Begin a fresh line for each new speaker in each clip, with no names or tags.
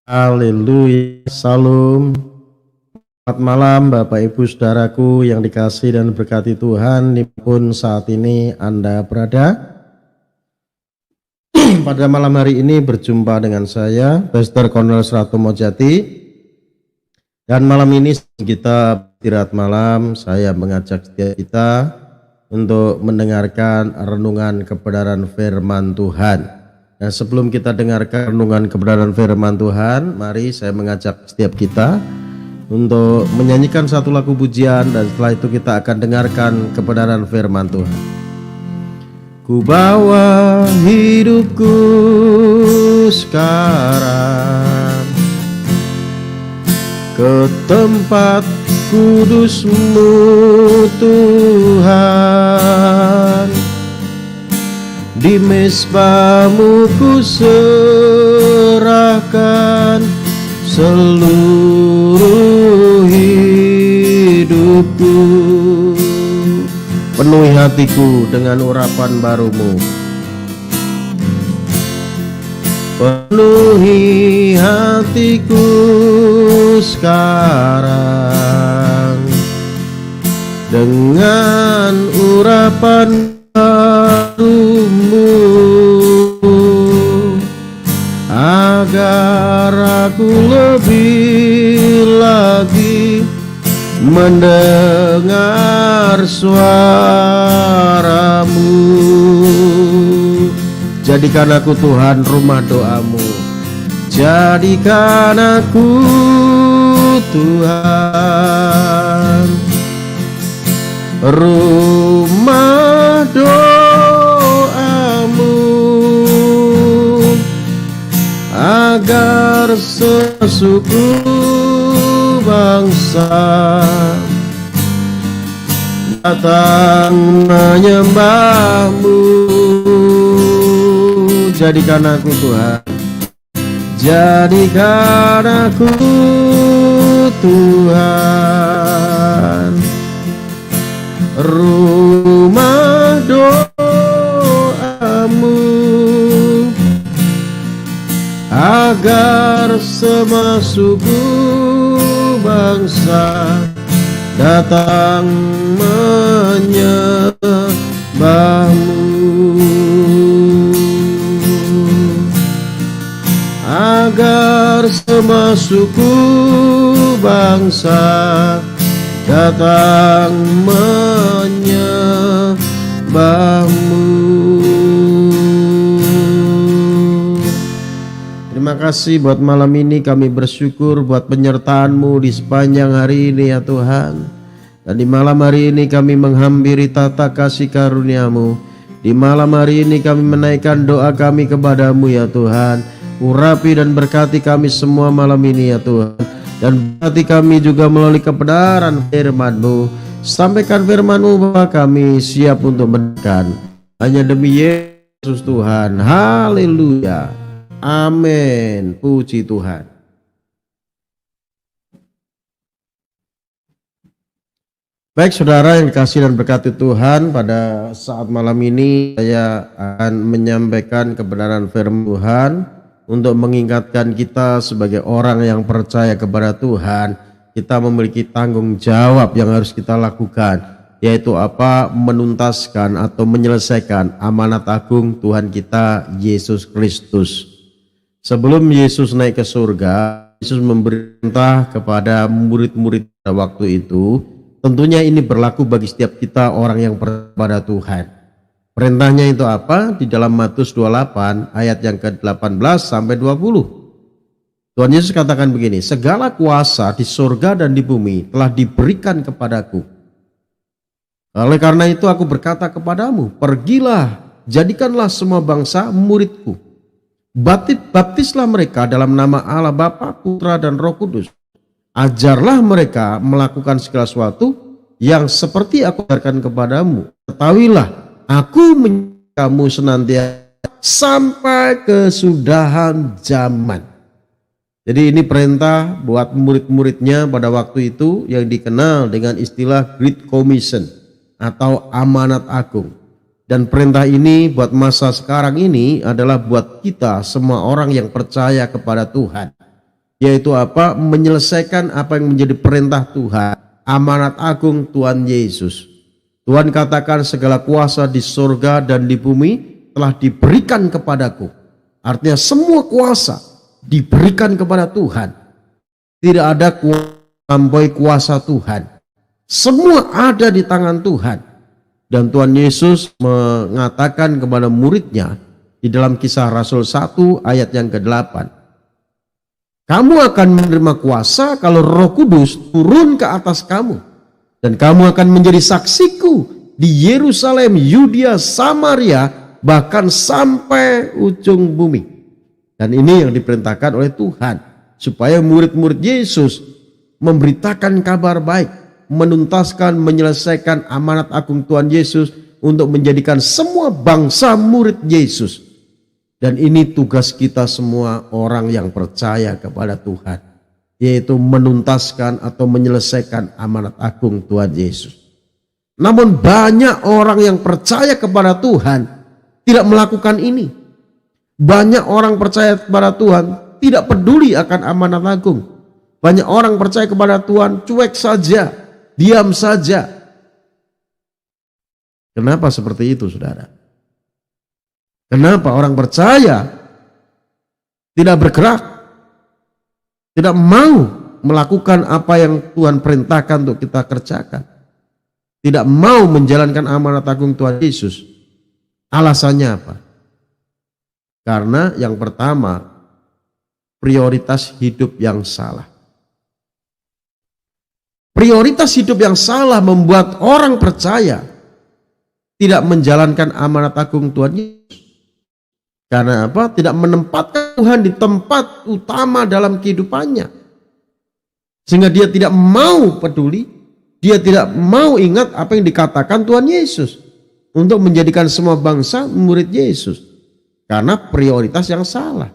Haleluya, salam. Selamat malam Bapak Ibu Saudaraku yang dikasihi dan berkati Tuhan dimanapun saat ini Anda berada. Pada malam hari ini berjumpa dengan saya, Pastor Cornelius Ratu Mojati. Dan malam ini kita istirahat malam, saya mengajak setiap kita untuk mendengarkan renungan kebenaran firman Tuhan. Dan sebelum kita dengarkan renungan kebenaran firman Tuhan, mari saya mengajak setiap kita untuk menyanyikan satu lagu pujian, dan setelah itu kita akan dengarkan kebenaran firman Tuhan. Ku bawa hidupku sekarang ke tempat kudus-Mu Tuhan, di mezbah-Mu ku serahkan seluruh hidupku. Penuhi hatiku dengan urapan baru-Mu. Penuhi hatiku sekarang dengan urapan baru-Mu, agar aku lebih lagi mendengar suara-Mu. Jadikan aku Tuhan rumah doa-Mu. Jadikan aku Tuhan rumah doa-Mu, agar sesuku bangsa datang menyembah-Mu. Jadikan aku Tuhan, jadikan aku Tuhan rumah doa-Mu, agar semua suku bangsa datang menyembah-Mu, agar semua suku bangsa datang menyembah-Mu. Terima kasih buat malam ini, kami bersyukur buat penyertaan-Mu di sepanjang hari ini ya Tuhan. Dan di malam hari ini kami menghampiri tata kasih karunia-Mu. Di malam hari ini kami menaikkan doa kami kepada-Mu ya Tuhan. Urapi dan berkati kami semua malam ini ya Tuhan. Dan berkati kami juga melalui kebenaran firman-Mu. Sampaikan firman-Mu bahwa kami siap untuk mendengarkan. Hanya demi Yesus Tuhan. Haleluya. Amin. Puji Tuhan. Baik saudara yang dikasihi dan berkati Tuhan, pada saat malam ini saya akan menyampaikan kebenaran firman Tuhan untuk mengingatkan kita sebagai orang yang percaya kepada Tuhan. Kita memiliki tanggung jawab yang harus kita lakukan, yaitu apa? Menuntaskan atau menyelesaikan amanat agung Tuhan kita Yesus Kristus. Sebelum Yesus naik ke surga, Yesus memberi perintah kepada murid-murid pada waktu itu. Tentunya ini berlaku bagi setiap kita orang yang percaya pada Tuhan. Perintahnya itu apa? Di dalam Matius 28 ayat yang ke-18 sampai 20. Tuhan Yesus katakan begini, segala kuasa di surga dan di bumi telah diberikan kepadaku. Oleh karena itu aku berkata kepadamu, pergilah, jadikanlah semua bangsa muridku. Baptislah mereka dalam nama Allah Bapa, Putra dan Roh Kudus. Ajarlah mereka melakukan segala sesuatu yang seperti aku ajarkan kepadamu. Ketahuilah, aku menyertai kamu senantiasa sampai kesudahan zaman. Jadi ini perintah buat murid-muridnya pada waktu itu yang dikenal dengan istilah Great Commission atau amanat agung. Dan perintah ini buat masa sekarang ini adalah buat kita semua orang yang percaya kepada Tuhan. Yaitu apa? Menyelesaikan apa yang menjadi perintah Tuhan, amanat agung Tuhan Yesus. Tuhan katakan segala kuasa di surga dan di bumi telah diberikan kepadaku. Artinya semua kuasa diberikan kepada Tuhan. Tidak ada melampaui kuasa Tuhan. Semua ada di tangan Tuhan. Dan Tuhan Yesus mengatakan kepada muridnya di dalam Kisah Rasul 1 ayat yang ke-8. Kamu akan menerima kuasa kalau Roh Kudus turun ke atas kamu. Dan kamu akan menjadi saksiku di Yerusalem, Yudea, Samaria, bahkan sampai ujung bumi. Dan ini yang diperintahkan oleh Tuhan. Supaya murid-murid Yesus memberitakan kabar baik, menuntaskan, menyelesaikan amanat agung Tuhan Yesus untuk menjadikan semua bangsa murid Yesus. Dan ini tugas kita semua orang yang percaya kepada Tuhan, yaitu menuntaskan atau menyelesaikan amanat agung Tuhan Yesus. Namun banyak orang yang percaya kepada Tuhan tidak melakukan ini. Banyak orang percaya kepada Tuhan tidak peduli akan amanat agung. Banyak orang percaya kepada Tuhan cuek saja, diam saja. Kenapa seperti itu, saudara? Kenapa orang percaya tidak bergerak, tidak mau melakukan apa yang Tuhan perintahkan untuk kita kerjakan, tidak mau menjalankan amanat agung Tuhan Yesus? Alasannya apa? Karena yang pertama, prioritas hidup yang salah. Prioritas hidup yang salah membuat orang percaya tidak menjalankan amanat agung Tuhan Yesus. Karena apa? Tidak menempatkan Tuhan di tempat utama dalam kehidupannya. Sehingga dia tidak mau peduli, dia tidak mau ingat apa yang dikatakan Tuhan Yesus untuk menjadikan semua bangsa murid Yesus. Karena prioritas yang salah.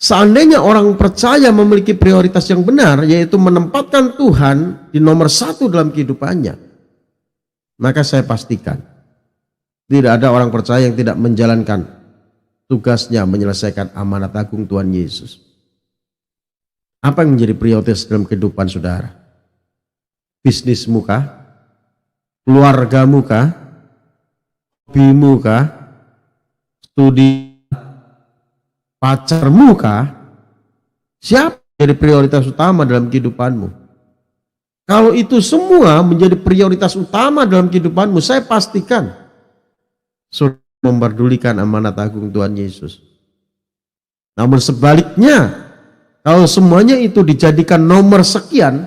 Seandainya orang percaya memiliki prioritas yang benar, yaitu menempatkan Tuhan di nomor satu dalam kehidupannya, maka saya pastikan tidak ada orang percaya yang tidak menjalankan tugasnya menyelesaikan amanat agung Tuhan Yesus. Apa yang menjadi prioritas dalam kehidupan saudara? Bisnismu kah? Keluargamu kah? Hobimu kah? Studi? Pacarmu kah? Siapa yang menjadi prioritas utama dalam kehidupanmu? Kalau itu semua menjadi prioritas utama dalam kehidupanmu, saya pastikan sudah memperdulikan amanat agung Tuhan Yesus. Namun sebaliknya, kalau semuanya itu dijadikan nomor sekian,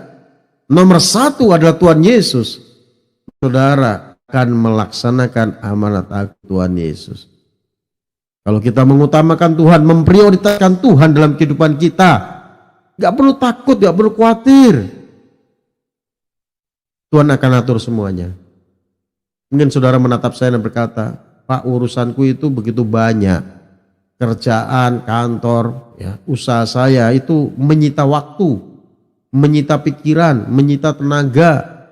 nomor satu adalah Tuhan Yesus, saudara akan melaksanakan amanat agung Tuhan Yesus. Kalau kita mengutamakan Tuhan, memprioritaskan Tuhan dalam kehidupan kita, gak perlu takut, gak perlu khawatir. Tuhan akan atur semuanya. Mungkin saudara menatap saya dan berkata, Pak, urusanku itu begitu banyak. Kerjaan, kantor, ya, usaha saya itu menyita waktu, menyita pikiran, menyita tenaga.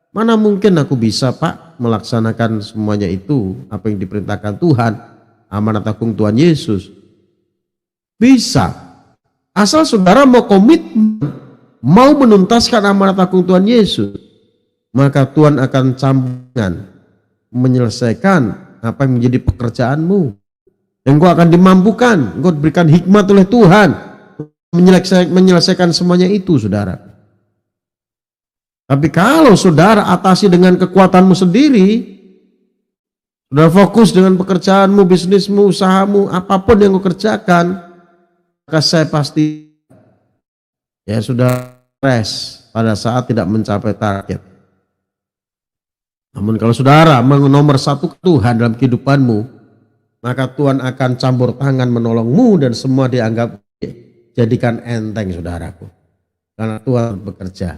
Mana mungkin aku bisa, Pak, melaksanakan semuanya itu, apa yang diperintahkan Tuhan, amanat agung Tuhan Yesus? Bisa. Asal saudara mau komitmen, mau menuntaskan amanat agung Tuhan Yesus, maka Tuhan akan campurkan, menyelesaikan apa yang menjadi pekerjaanmu. Engkau akan dimampukan, engkau diberikan hikmat oleh Tuhan menyelesaikan semuanya itu, saudara. Tapi kalau saudara atasi dengan kekuatanmu sendiri, saudara fokus dengan pekerjaanmu, bisnismu, usahamu, apapun yang kau kerjakan, maka saya pasti ya sudah stres pada saat tidak mencapai target. Namun kalau saudara nomor satu Tuhan dalam kehidupanmu, maka Tuhan akan campur tangan menolongmu dan semua dianggap jadikan enteng, saudaraku. Karena Tuhan bekerja.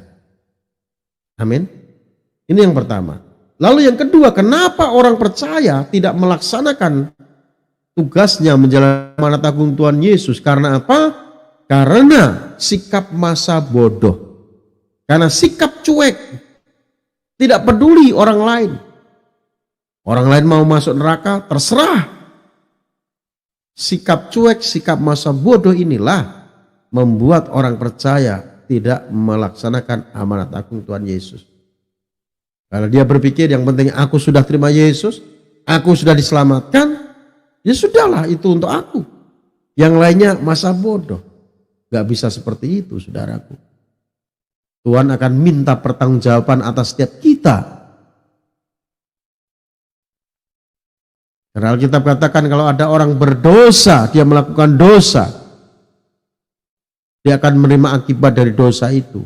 Amin. Ini yang pertama. Lalu yang kedua, kenapa orang percaya tidak melaksanakan tugasnya menjalankan amanat agung Tuhan Yesus? Karena apa? Karena sikap masa bodoh. Karena sikap cuek. Tidak peduli orang lain. Orang lain mau masuk neraka, terserah. Sikap cuek, sikap masa bodoh inilah membuat orang percaya tidak melaksanakan amanat agung Tuhan Yesus. Kalau dia berpikir yang penting aku sudah terima Yesus, aku sudah diselamatkan, ya sudahlah itu untuk aku. Yang lainnya masa bodoh. Gak bisa seperti itu, saudaraku. Tuhan akan minta pertanggungjawaban atas setiap kita. Karena Alkitab katakan kalau ada orang berdosa, dia melakukan dosa, dia akan menerima akibat dari dosa itu.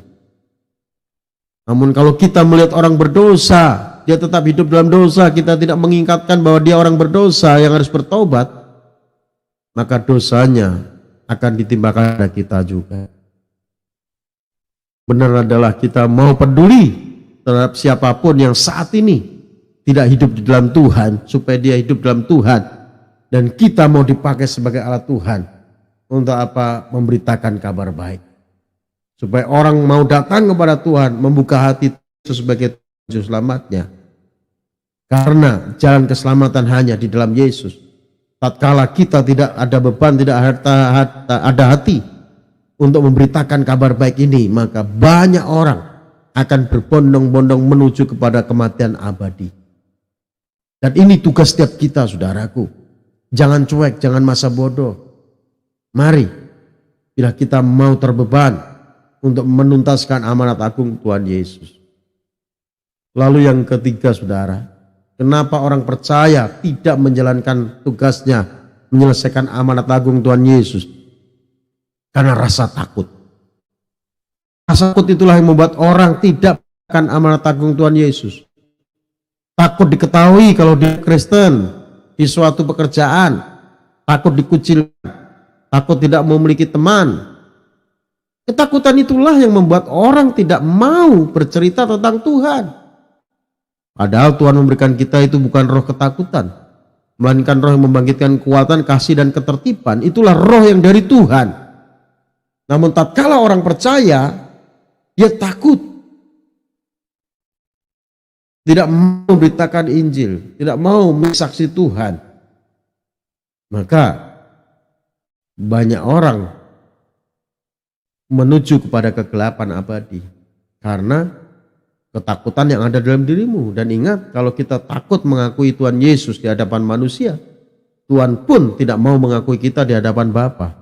Namun kalau kita melihat orang berdosa, dia tetap hidup dalam dosa, kita tidak mengingatkan bahwa dia orang berdosa yang harus bertobat, maka dosanya akan ditimbakan pada kita juga. Benar adalah kita mau peduli terhadap siapapun yang saat ini tidak hidup di dalam Tuhan, supaya dia hidup dalam Tuhan, dan kita mau dipakai sebagai alat Tuhan untuk apa? Memberitakan kabar baik, supaya orang mau datang kepada Tuhan, membuka hati sebagai juru selamatnya. Karena jalan keselamatan hanya di dalam Yesus. Tatkala kita tidak ada beban, tidak ada hati untuk memberitakan kabar baik ini, maka banyak orang akan berbondong-bondong menuju kepada kematian abadi. Dan ini tugas setiap kita, saudaraku. Jangan cuek, jangan masa bodoh. Mari, bila kita mau terbeban untuk menuntaskan amanat agung Tuhan Yesus. Lalu yang ketiga, saudara, kenapa orang percaya tidak menjalankan tugasnya menyelesaikan amanat agung Tuhan Yesus? Karena rasa takut. Rasa takut itulah yang membuat orang tidak melakukan amanat agung Tuhan Yesus. Takut diketahui kalau dia Kristen di suatu pekerjaan, takut dikucilkan, takut tidak memiliki teman. Ketakutan itulah yang membuat orang tidak mau bercerita tentang Tuhan. Padahal Tuhan memberikan kita itu bukan roh ketakutan, melainkan roh yang membangkitkan kekuatan, kasih dan ketertiban. Itulah roh yang dari Tuhan. Namun tatkala orang percaya, dia takut, tidak mau memberitakan Injil, tidak mau mensaksi Tuhan, maka banyak orang menuju kepada kegelapan abadi karena ketakutan yang ada dalam dirimu. Dan ingat, kalau kita takut mengakui Tuhan Yesus di hadapan manusia, Tuhan pun tidak mau mengakui kita di hadapan Bapa.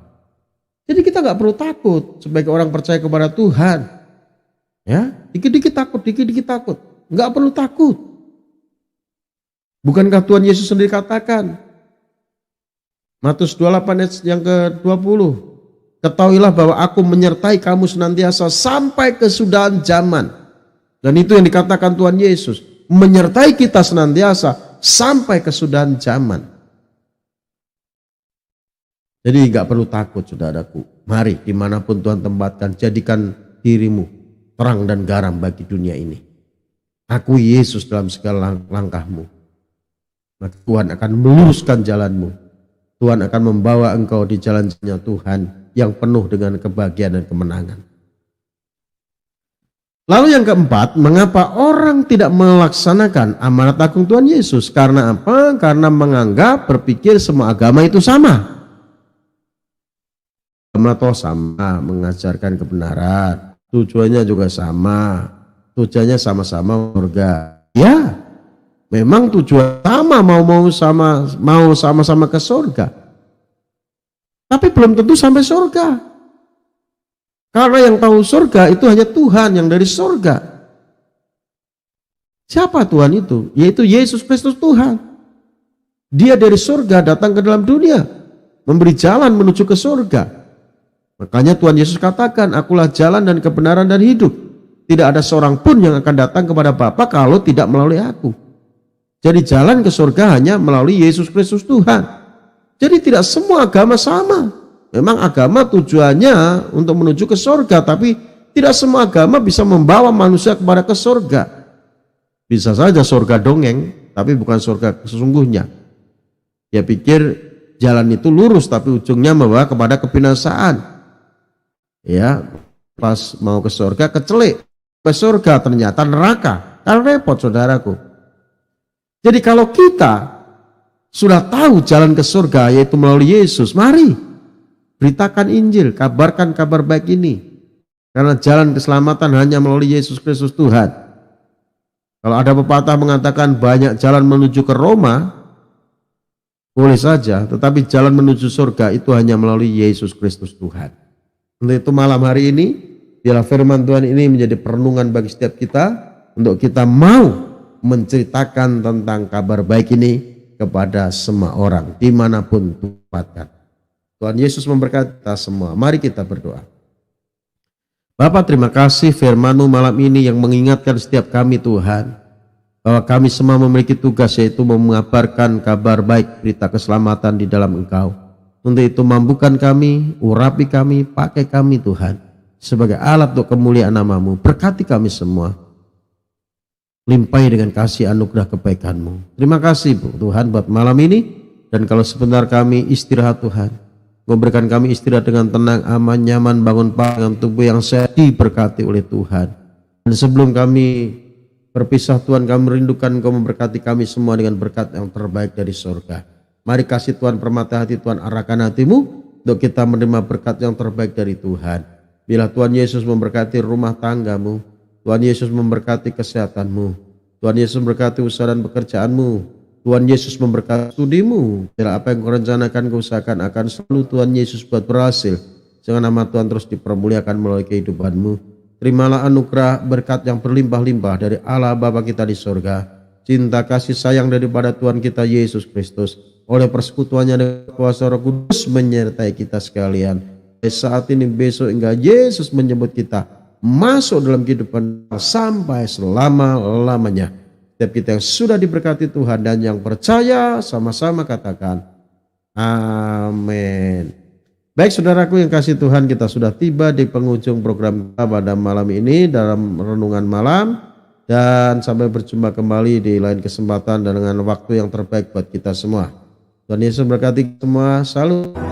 Jadi kita nggak perlu takut sebagai orang percaya kepada Tuhan. Ya, dikit-dikit takut, dikit-dikit takut. Nggak perlu takut. Bukankah Tuhan Yesus sendiri katakan, Matius 28 ayat yang ke-20, ketahuilah bahwa aku menyertai kamu senantiasa sampai kesudahan zaman. Dan itu yang dikatakan Tuhan Yesus, menyertai kita senantiasa sampai kesudahan zaman. Jadi nggak perlu takut, saudaraku. Mari dimanapun Tuhan tempatkan, jadikan dirimu terang dan garam bagi dunia ini. Akui Yesus dalam segala langkahmu, maka Tuhan akan meluruskan jalanmu. Tuhan akan membawa engkau di jalan-jalannya Tuhan yang penuh dengan kebahagiaan dan kemenangan. Lalu yang keempat, mengapa orang tidak melaksanakan amanat agung Tuhan Yesus? Karena apa? Karena menganggap, berpikir semua agama itu sama. Agama toh sama, mengajarkan kebenaran, tujuannya juga sama. Tujuannya sama-sama surga. Ya, memang tujuan sama, mau sama-sama ke surga. Tapi belum tentu sampai surga. Karena yang tahu surga itu hanya Tuhan yang dari surga. Siapa Tuhan itu? Yaitu Yesus Kristus Tuhan. Dia dari surga datang ke dalam dunia, memberi jalan menuju ke surga. Makanya Tuhan Yesus katakan, akulah jalan dan kebenaran dan hidup. Tidak ada seorang pun yang akan datang kepada Bapa kalau tidak melalui aku. Jadi jalan ke surga hanya melalui Yesus Kristus Tuhan. Jadi tidak semua agama sama. Memang agama tujuannya untuk menuju ke surga, tapi tidak semua agama bisa membawa manusia kepada ke surga. Bisa saja surga dongeng, tapi bukan surga sesungguhnya. Dia pikir jalan itu lurus, tapi ujungnya membawa kepada kebinasaan. Ya, pas mau ke surga kecelik. Ke surga ternyata neraka. Kan repot, saudaraku. Jadi kalau kita sudah tahu jalan ke surga yaitu melalui Yesus. Mari beritakan Injil, kabarkan kabar baik ini. Karena jalan keselamatan hanya melalui Yesus Kristus Tuhan. Kalau ada pepatah mengatakan banyak jalan menuju ke Roma, boleh saja, tetapi jalan menuju surga itu hanya melalui Yesus Kristus Tuhan. Untuk itu malam hari ini, biarlah firman Tuhan ini menjadi perenungan bagi setiap kita, untuk kita mau menceritakan tentang kabar baik ini kepada semua orang, dimanapun tempatkan. Tuhan Yesus memberkati kita semua. Mari kita berdoa. Bapa, terima kasih firman-Mu malam ini yang mengingatkan setiap kami Tuhan, bahwa kami semua memiliki tugas yaitu mengabarkan kabar baik berita keselamatan di dalam Engkau. Untuk itu mampukan kami, urapi kami, pakai kami Tuhan sebagai alat untuk kemuliaan nama-Mu. Berkati kami semua, limpahi dengan kasih anugerah kebaikan-Mu. Terima kasih Tuhan buat malam ini, dan kalau sebentar kami istirahat Tuhan, memberikan kami istirahat dengan tenang, aman, nyaman, bangun pagi dengan tubuh yang sehat, diberkati oleh Tuhan. Dan sebelum kami berpisah Tuhan, kami merindukan Engkau memberkati kami semua dengan berkat yang terbaik dari surga. Mari kasih Tuhan permata hati Tuhan, arahkan hatimu untuk kita menerima berkat yang terbaik dari Tuhan. Bila Tuhan Yesus memberkati rumah tanggamu, Tuhan Yesus memberkati kesehatanmu, Tuhan Yesus memberkati usaha dan pekerjaanmu, Tuhan Yesus memberkati studimu. Bila apa yang kau rencanakan, kau usahakan akan selalu Tuhan Yesus buat berhasil. Jangan nama Tuhan terus dipermuliakan melalui kehidupanmu. Terimalah anugerah berkat yang berlimpah-limpah dari Allah Bapa kita di surga, cinta kasih sayang daripada Tuhan kita Yesus Kristus, oleh persekutuannya dengan kuasa Roh Kudus menyertai kita sekalian. Saat ini, besok, hingga Yesus menyebut kita masuk dalam kehidupan sampai selama-lamanya. Setiap kita yang sudah diberkati Tuhan dan yang percaya sama-sama katakan amin. Baik saudaraku yang kasih Tuhan, kita sudah tiba di penghujung program kita pada malam ini dalam renungan malam, dan sampai berjumpa kembali di lain kesempatan dan dengan waktu yang terbaik buat kita semua. Tuhan Yesus berkati semua. Salam.